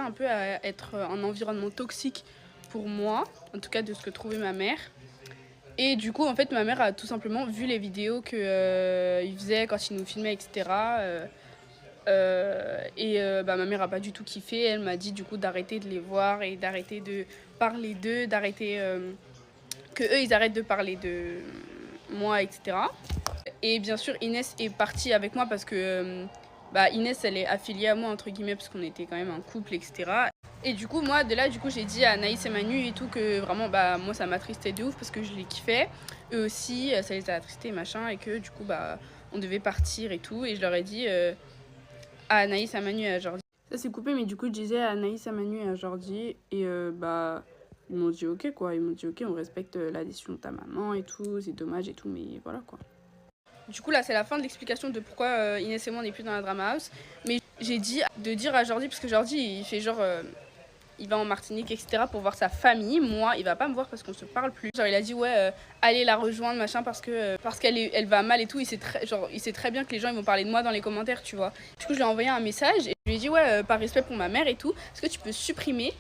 Un peu à être un environnement toxique pour moi, en tout cas de ce que trouvait ma mère. Et du coup, en fait, ma mère a tout simplement vu les vidéos qu'il faisait quand il nous filmait, etc. Bah, ma mère a pas du tout kiffé. Elle m'a dit du coup d'arrêter de les voir et d'arrêter de parler d'eux, d'arrêter que eux ils arrêtent de parler de moi, etc. Et bien sûr, Inès est partie avec moi parce que bah, Inès elle est affiliée à moi entre guillemets parce qu'on était quand même un couple, etc. Et du coup, moi, de là, du coup, j'ai dit à Anaïs et Manu et tout que vraiment, bah, moi, ça m'attristait de ouf parce que je les kiffais. Eux aussi, ça les a attristés, machin, et que du coup, bah, on devait partir et tout. Et je leur ai dit à Anaïs, à Manu et à Jordi. Ça s'est coupé, mais du coup, je disais à Anaïs, à Manu et à Jordi. Et bah, ils m'ont dit ok, quoi. Ils m'ont dit ok, on respecte la décision de ta maman et tout, c'est dommage et tout, mais voilà, quoi. Du coup, là, c'est la fin de l'explication de pourquoi Inès et moi, on n'est plus dans la Drama House. Mais j'ai dit de dire à Jordi, parce que Jordi, il fait genre. Il va en Martinique, etc. pour voir sa famille. Moi, il va pas me voir parce qu'on se parle plus. Genre, il a dit, ouais, allez la rejoindre, machin, parce qu'elle elle va mal et tout. Il sait très bien que les gens ils vont parler de moi dans les commentaires, tu vois. Du coup, je lui ai envoyé un message et je lui ai dit, ouais, par respect pour ma mère et tout, est-ce que tu peux supprimer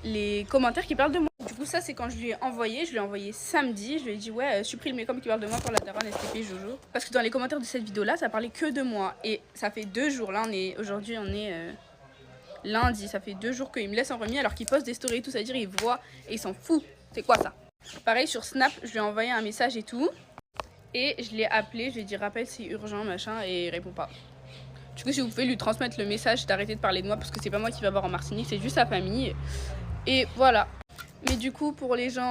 les commentaires qui parlent de moi? Du coup, ça, c'est quand je lui ai envoyé samedi. Je lui ai dit, ouais, supprime les commentaires qui parlent de moi pour la daronne STP Jojo. Parce que dans les commentaires de cette vidéo-là, ça parlait que de moi. Et ça fait 2 jours. Là, aujourd'hui, on est lundi, ça fait 2 jours qu'il me laisse en remis alors qu'il poste des stories et tout, c'est-à-dire il voit et il s'en fout. C'est quoi ça? Pareil sur Snap, je lui ai envoyé un message et tout. Et je l'ai appelé, je lui ai dit rappelle c'est urgent, machin, et il répond pas. Du coup, si vous pouvez lui transmettre le message d'arrêter de parler de moi parce que c'est pas moi qui va voir en Martinique, c'est juste sa famille. Et voilà. Mais du coup, pour les gens